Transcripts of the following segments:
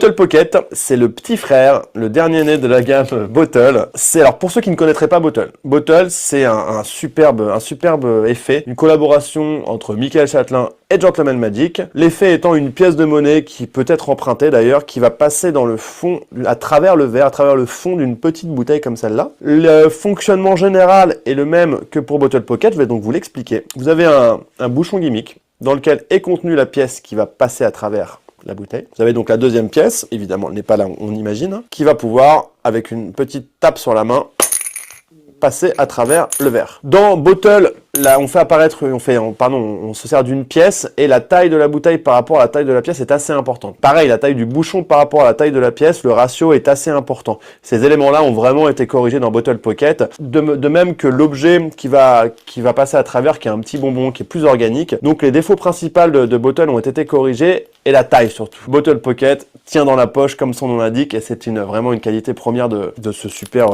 Bottle Pocket, c'est le petit frère, le dernier né de la gamme Bottle. Alors pour ceux qui ne connaîtraient pas Bottle, Bottle c'est un superbe effet, une collaboration entre Michael Chatelain et Gentleman Magic. L'effet étant une pièce de monnaie qui peut être empruntée d'ailleurs, qui va passer dans le fond, à travers le verre, à travers le fond d'une petite bouteille comme celle-là. Le fonctionnement général est le même que pour Bottle Pocket, je vais donc vous l'expliquer. Vous avez un bouchon gimmick dans lequel est contenue la pièce qui va passer à travers la bouteille. Vous avez donc la deuxième pièce, évidemment elle n'est pas là on imagine, qui va pouvoir, avec une petite tape sur la main, passer à travers le verre. Dans Bottle, là, on se sert d'une pièce et la taille de la bouteille par rapport à la taille de la pièce est assez importante. Pareil, la taille du bouchon par rapport à la taille de la pièce, le ratio est assez important. Ces éléments-là ont vraiment été corrigés dans Bottle Pocket, de même que l'objet qui va passer à travers, qui est un petit bonbon, qui est plus organique. Donc les défauts principaux de Bottle ont été corrigés et la taille surtout. Bottle Pocket tient dans la poche comme son nom l'indique et c'est vraiment une qualité première de ce super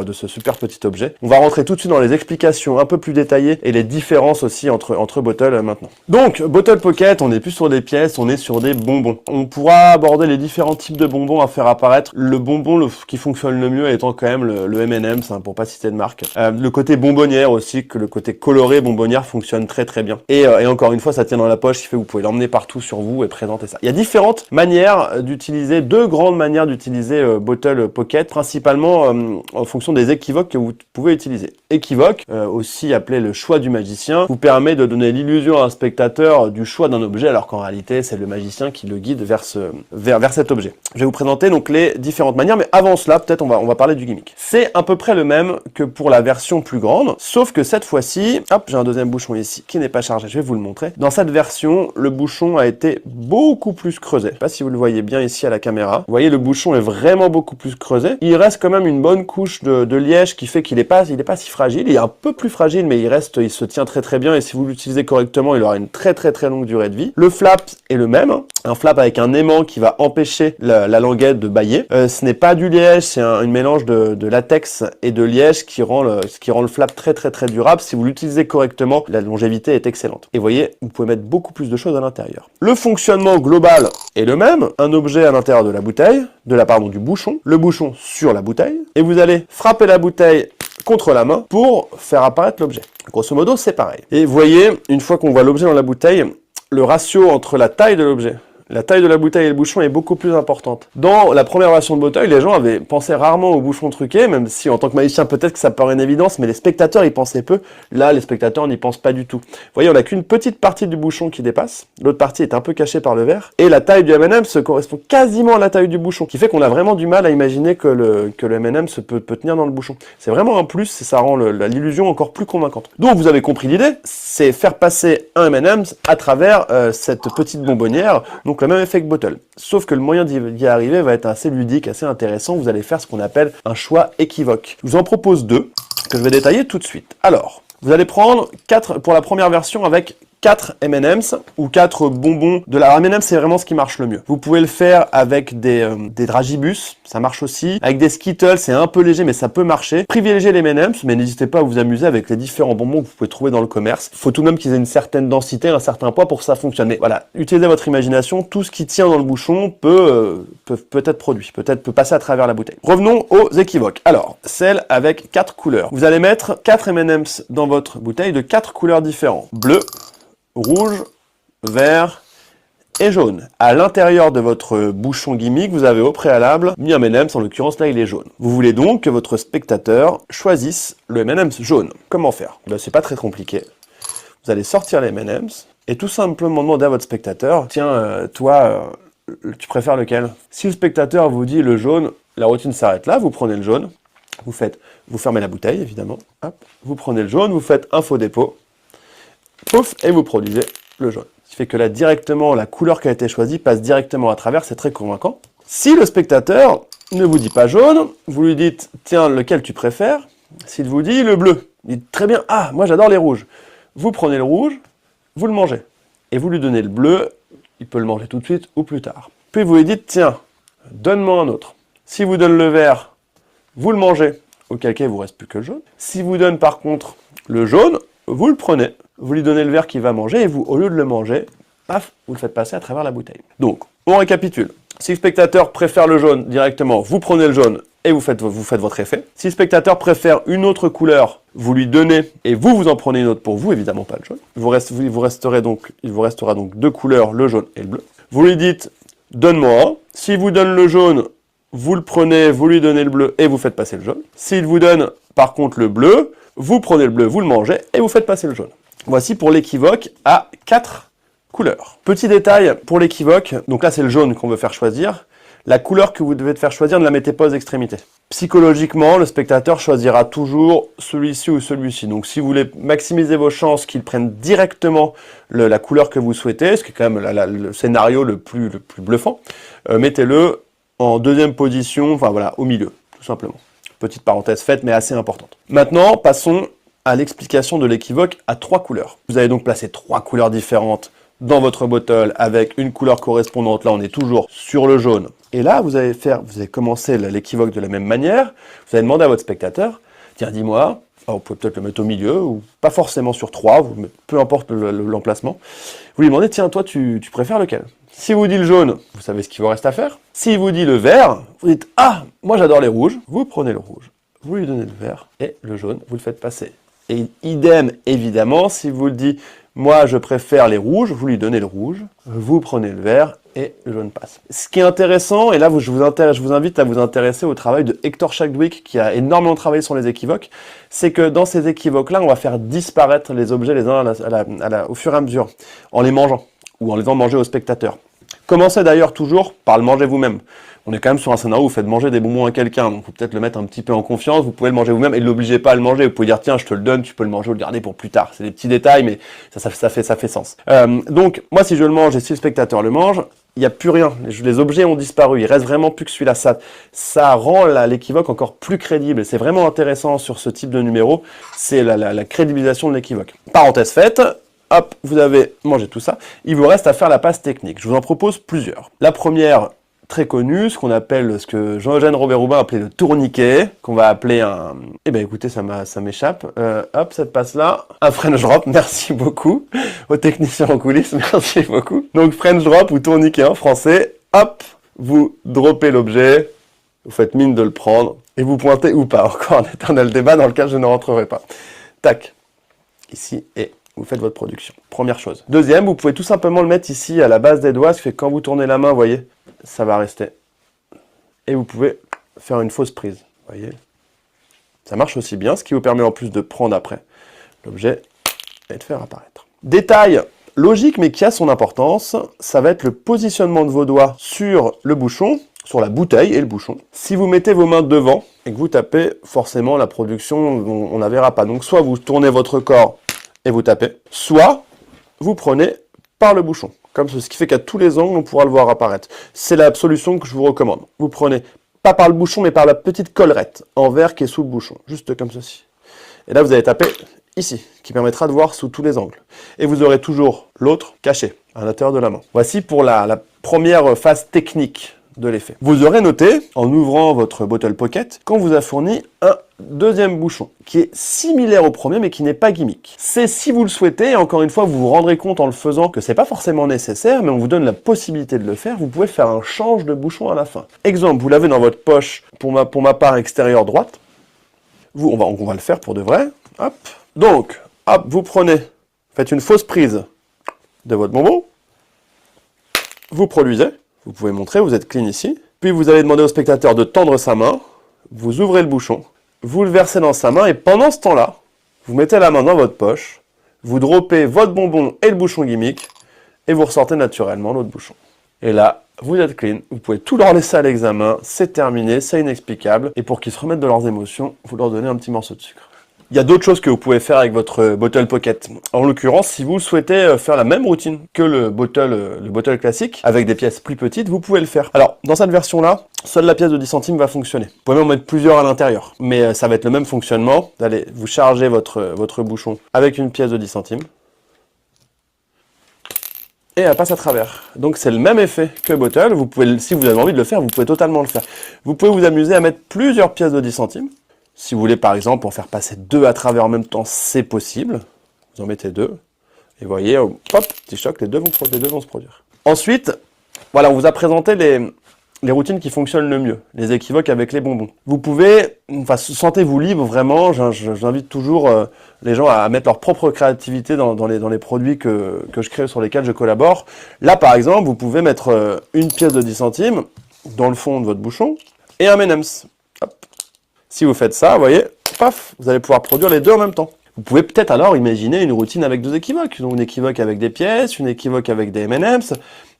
petit objet. On va rentrer tout de suite dans les explications un peu plus détaillées et les différences aussi entre Bottle maintenant. Donc Bottle Pocket, on n'est plus sur des pièces, on est sur des bonbons. On pourra aborder les différents types de bonbons à faire apparaître. Le bonbon qui fonctionne le mieux étant quand même le M&M's, pour pas citer de marque. Le côté bonbonnière aussi, que le côté coloré bonbonnière fonctionne très très bien. Et encore une fois, ça tient dans la poche, ce qui fait que vous pouvez l'emmener partout sur vous et présenter ça. Il y a différentes manières d'utiliser, deux grandes manières d'utiliser Bottle Pocket, principalement en fonction des équivoques que vous pouvez utiliser. Équivoque, aussi appelé le choix du magicien, vous permet de donner l'illusion à un spectateur du choix d'un objet, alors qu'en réalité, c'est le magicien qui le guide vers cet objet. Je vais vous présenter donc les différentes manières, mais avant cela, peut-être on va parler du gimmick. C'est à peu près le même que pour la version plus grande, sauf que cette fois-ci, hop, j'ai un deuxième bouchon ici qui n'est pas chargé, je vais vous le montrer. Dans cette version, le bouchon a été beaucoup plus creusé. Je sais pas si vous le voyez bien ici à la caméra. Vous voyez, le bouchon est vraiment beaucoup plus creusé. Il reste quand même une bonne couche de liège qui fait qu'il est pas si fragile. Il est un peu plus fragile, mais il se tient très très bien et si vous l'utilisez correctement, il aura une très très très longue durée de vie. Le flap est le même, un flap avec un aimant qui va empêcher la languette de bâiller. Ce n'est pas du liège, c'est un mélange de latex et de liège qui rend le flap très très très durable. Si vous l'utilisez correctement, la longévité est excellente. Et vous voyez, vous pouvez mettre beaucoup plus de choses à l'intérieur. Le fonctionnement global est le même, un objet à l'intérieur de la bouteille, du bouchon, le bouchon sur la bouteille, et vous allez frapper la bouteille contre la main pour faire apparaître l'objet. Grosso modo, c'est pareil. Et vous voyez, une fois qu'on voit l'objet dans la bouteille, le ratio entre la taille de l'objet, la taille de la bouteille et le bouchon est beaucoup plus importante. Dans la première version de Bottle, les gens avaient pensé rarement au bouchon truqué, même si en tant que magicien peut-être que ça paraît une évidence, mais les spectateurs y pensaient peu. Là, les spectateurs n'y pensent pas du tout. Vous voyez, on n'a qu'une petite partie du bouchon qui dépasse, l'autre partie est un peu cachée par le verre, et la taille du M&M's correspond quasiment à la taille du bouchon, qui fait qu'on a vraiment du mal à imaginer que le M&M's peut tenir dans le bouchon. C'est vraiment un plus, et ça rend l'illusion encore plus convaincante. Donc vous avez compris l'idée, c'est faire passer un M&M's à travers cette petite bonbonnière, donc le même effet que Bottle. Sauf que le moyen d'y arriver va être assez ludique, assez intéressant. Vous allez faire ce qu'on appelle un choix équivoque. Je vous en propose deux, que je vais détailler tout de suite. Alors, vous allez prendre 4 pour la première version avec 4 M&M's ou 4 bonbons de la M&M's, c'est vraiment ce qui marche le mieux. Vous pouvez le faire avec des dragibus, ça marche aussi. Avec des Skittles, c'est un peu léger, mais ça peut marcher. Privilégiez les M&M's, mais n'hésitez pas à vous amuser avec les différents bonbons que vous pouvez trouver dans le commerce. Il faut tout de même qu'ils aient une certaine densité, un certain poids pour que ça fonctionne. Mais voilà, utilisez votre imagination. Tout ce qui tient dans le bouchon peut être produit, peut passer à travers la bouteille. Revenons aux équivoques. Alors, celle avec 4 couleurs. Vous allez mettre 4 M&M's dans votre bouteille de 4 couleurs différentes. Bleu, rouge, vert et jaune. À l'intérieur de votre bouchon gimmick, vous avez au préalable mis un M&M's, en l'occurrence là il est jaune. Vous voulez donc que votre spectateur choisisse le M&M's jaune. Comment faire? C'est pas très compliqué. Vous allez sortir les M&M's et tout simplement demander à votre spectateur, tiens, toi, tu préfères lequel? Si le spectateur vous dit le jaune, la routine s'arrête là, vous prenez le jaune, vous fermez la bouteille évidemment, hop, vous prenez le jaune, vous faites un faux dépôt, pouf, et vous produisez le jaune. Ce qui fait que là, directement, la couleur qui a été choisie passe directement à travers, c'est très convaincant. Si le spectateur ne vous dit pas jaune, vous lui dites, tiens, lequel tu préfères? S'il vous dit le bleu, il dit, très bien, ah, moi j'adore les rouges. Vous prenez le rouge, vous le mangez. Et vous lui donnez le bleu, il peut le manger tout de suite ou plus tard. Puis vous lui dites, tiens, donne-moi un autre. Si vous donne le vert, vous le mangez, auquel cas il vous reste plus que le jaune. Si vous donne par contre le jaune, vous le prenez. Vous lui donnez le verre qu'il va manger et vous, au lieu de le manger, paf, vous le faites passer à travers la bouteille. Donc, On récapitule. Si le spectateur préfère le jaune directement, vous prenez le jaune et vous faites votre effet. Si le spectateur préfère une autre couleur, vous lui donnez et vous en prenez une autre pour vous, évidemment pas le jaune. Il vous restera donc deux couleurs, le jaune et le bleu. Vous lui dites « donne-moi un ». S'il vous donne le jaune, vous le prenez, vous lui donnez le bleu et vous faites passer le jaune. S'il vous donne par contre le bleu, vous prenez le bleu, vous le mangez et vous faites passer le jaune. Voici pour l'équivoque à 4 couleurs. Petit détail pour l'équivoque, donc là c'est le jaune qu'on veut faire choisir. La couleur que vous devez faire choisir, ne la mettez pas aux extrémités. Psychologiquement, le spectateur choisira toujours celui-ci ou celui-ci. Donc si vous voulez maximiser vos chances qu'il prenne directement la couleur que vous souhaitez, ce qui est quand même le scénario le plus bluffant, mettez-le en deuxième position, enfin voilà, au milieu, tout simplement. Petite parenthèse faite, mais assez importante. Maintenant, passons à l'explication de l'équivoque à 3 couleurs. Vous allez donc placer 3 couleurs différentes dans votre bottle avec une couleur correspondante. Là, on est toujours sur le jaune. Et là, vous allez commencer l'équivoque de la même manière. Vous allez demander à votre spectateur, tiens, dis-moi, vous pouvez peut-être le mettre au milieu, ou pas forcément sur 3, peu importe l'emplacement. Vous lui demandez, tiens, toi, tu préfères lequel? Si vous dit le jaune, vous savez ce qu'il vous reste à faire. Si vous dit le vert, vous dites, ah, moi j'adore les rouges. Vous prenez le rouge, vous lui donnez le vert, et le jaune, vous le faites passer. Et idem, évidemment, si vous le dites, moi je préfère les rouges, vous lui donnez le rouge, vous prenez le vert, et le jaune passe. Ce qui est intéressant, et là je vous invite à vous intéresser au travail de Hector Chadwick, qui a énormément travaillé sur les équivoques, c'est que dans ces équivoques-là, on va faire disparaître les objets les uns au fur et à mesure, en les mangeant, ou en les faisant manger au spectateur. Commencez d'ailleurs toujours par le manger vous-même. On est quand même sur un scénario où vous faites manger des bonbons à quelqu'un, donc vous pouvez peut-être le mettre un petit peu en confiance, vous pouvez le manger vous-même et ne l'obligez pas à le manger. Vous pouvez dire tiens, je te le donne, tu peux le manger ou le garder pour plus tard. C'est des petits détails, mais ça fait sens. Donc moi si je le mange et si le spectateur le mange, il n'y a plus rien. Les objets ont disparu, il reste vraiment plus que celui-là. Ça rend l'équivoque encore plus crédible et c'est vraiment intéressant sur ce type de numéro, c'est la crédibilisation de l'équivoque. Parenthèse faite. Hop, vous avez mangé tout ça. Il vous reste à faire la passe technique. Je vous en propose plusieurs. La première, très connue, ce que Jean-Eugène Robert-Roubain appelait le tourniquet, qu'on va appeler un... Eh ben écoutez, ça m'échappe. Hop, cette passe-là. Un French drop, merci beaucoup. Aux techniciens en coulisses, merci beaucoup. Donc French drop ou tourniquet en français. Hop, vous droppez l'objet, vous faites mine de le prendre, et vous pointez ou pas. Encore un éternel débat dans lequel je ne rentrerai pas. Tac. Ici, et... vous faites votre production. Première chose. Deuxième, vous pouvez tout simplement le mettre ici à la base des doigts, ce qui fait que quand vous tournez la main, vous voyez, ça va rester. Et vous pouvez faire une fausse prise. Vous voyez, ça marche aussi bien, ce qui vous permet en plus de prendre après l'objet et de faire apparaître. Détail logique, mais qui a son importance, ça va être le positionnement de vos doigts sur le bouchon, sur la bouteille et le bouchon. Si vous mettez vos mains devant et que vous tapez, forcément la production, on la verra pas. Donc soit vous tournez votre corps et vous tapez, soit vous prenez par le bouchon, comme ce qui fait qu'à tous les angles, on pourra le voir apparaître. C'est la solution que je vous recommande. Vous prenez, pas par le bouchon, mais par la petite collerette en verre qui est sous le bouchon, juste comme ceci. Et là, vous allez taper ici, qui permettra de voir sous tous les angles. Et vous aurez toujours l'autre caché à l'intérieur de la main. Voici pour la première phase technique de l'effet. Vous aurez noté, en ouvrant votre bottle pocket, qu'on vous a fourni un deuxième bouchon, qui est similaire au premier, mais qui n'est pas gimmick. C'est si vous le souhaitez, encore une fois, vous vous rendrez compte en le faisant que c'est pas forcément nécessaire, mais on vous donne la possibilité de le faire. Vous pouvez faire un change de bouchon à la fin. Exemple, vous l'avez dans votre poche, pour ma part extérieure droite. On va le faire pour de vrai. Hop. Donc, hop, vous prenez, faites une fausse prise de votre bonbon. Vous produisez. Vous pouvez montrer, vous êtes clean ici. Puis vous allez demander au spectateur de tendre sa main. Vous ouvrez le bouchon. Vous le versez dans sa main et pendant ce temps-là, vous mettez la main dans votre poche. Vous droppez votre bonbon et le bouchon gimmick. Et vous ressortez naturellement l'autre bouchon. Et là, vous êtes clean. Vous pouvez tout leur laisser à l'examen. C'est terminé, c'est inexplicable. Et pour qu'ils se remettent de leurs émotions, vous leur donnez un petit morceau de sucre. Il y a d'autres choses que vous pouvez faire avec votre bottle pocket. En l'occurrence, si vous souhaitez faire la même routine que le bottle classique, avec des pièces plus petites, vous pouvez le faire. Alors, dans cette version-là, seule la pièce de 10 centimes va fonctionner. Vous pouvez même en mettre plusieurs à l'intérieur. Mais ça va être le même fonctionnement. Vous allez vous charger votre bouchon avec une pièce de 10 centimes. Et elle passe à travers. Donc c'est le même effet que bottle. Vous pouvez, si vous avez envie de le faire, vous pouvez totalement le faire. Vous pouvez vous amuser à mettre plusieurs pièces de 10 centimes. Si vous voulez, par exemple, en faire passer 2 à travers en même temps, c'est possible. Vous en mettez 2. Et vous voyez, hop, petit choc, les deux vont se produire. Ensuite, Voilà, on vous a présenté les routines qui fonctionnent le mieux, les équivoques avec les bonbons. Vous pouvez, enfin, sentez-vous libre vraiment, j'invite toujours les gens à mettre leur propre créativité dans les produits que je crée, sur lesquels je collabore. Là, par exemple, vous pouvez mettre une pièce de 10 centimes dans le fond de votre bouchon et un M&M's. Hop. Si vous faites ça, vous voyez, paf, vous allez pouvoir produire les deux en même temps. Vous pouvez peut-être alors imaginer une routine avec deux équivoques. Donc une équivoque avec des pièces, une équivoque avec des M&M's.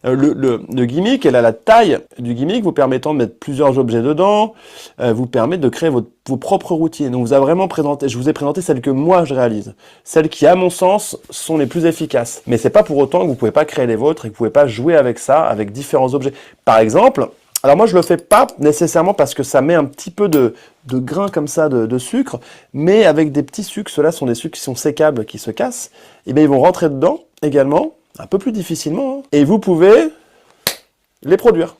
Le gimmick, elle a la taille du gimmick, vous permettant de mettre plusieurs objets dedans, vous permet de créer vos propres routines. Donc je vous ai présenté celles que moi je réalise. Celles qui, à mon sens, sont les plus efficaces. Mais c'est pas pour autant que vous pouvez pas créer les vôtres et que vous pouvez pas jouer avec ça, avec différents objets. Par exemple, alors moi je le fais pas nécessairement parce que ça met un petit peu de grains comme ça de sucre, mais avec des petits sucres, ceux-là sont des sucres qui sont sécables, qui se cassent, et bien ils vont rentrer dedans également, un peu plus difficilement, et vous pouvez les produire.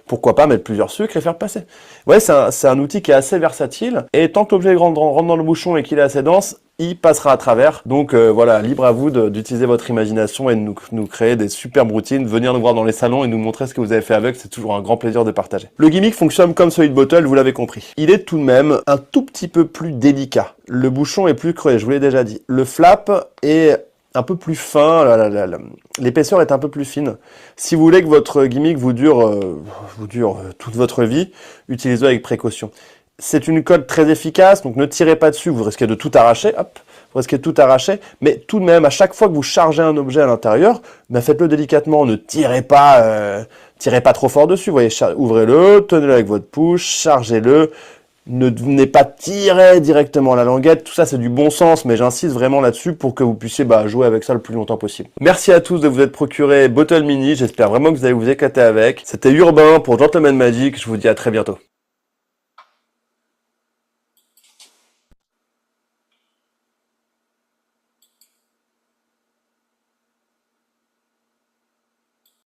Pourquoi pas mettre plusieurs sucres et faire passer. Ouais, c'est un outil qui est assez versatile, et tant que l'objet rentre dans le bouchon et qu'il est assez dense, il passera à travers. Donc voilà, libre à vous d'utiliser votre imagination et de nous créer des superbes routines, venir nous voir dans les salons et nous montrer ce que vous avez fait avec, c'est toujours un grand plaisir de partager. Le gimmick fonctionne comme celui de Bottle, vous l'avez compris. Il est tout de même un tout petit peu plus délicat. Le bouchon est plus creux, je vous l'ai déjà dit. Le flap est un peu plus fin, l'épaisseur est un peu plus fine. Si vous voulez que votre gimmick vous dure toute votre vie, utilisez-le avec précaution. C'est une colle très efficace, donc ne tirez pas dessus, vous risquez de tout arracher, hop, vous risquez de tout arracher, mais tout de même, à chaque fois que vous chargez un objet à l'intérieur, faites-le délicatement, ne tirez pas trop fort dessus, vous voyez, ouvrez-le, tenez-le avec votre pouce, chargez-le, ne venez pas tirer directement la languette, tout ça c'est du bon sens, mais j'insiste vraiment là-dessus pour que vous puissiez jouer avec ça le plus longtemps possible. Merci à tous de vous être procuré Bottle Mini, j'espère vraiment que vous allez vous éclater avec. C'était Urbain pour Gentleman Magic, je vous dis à très bientôt.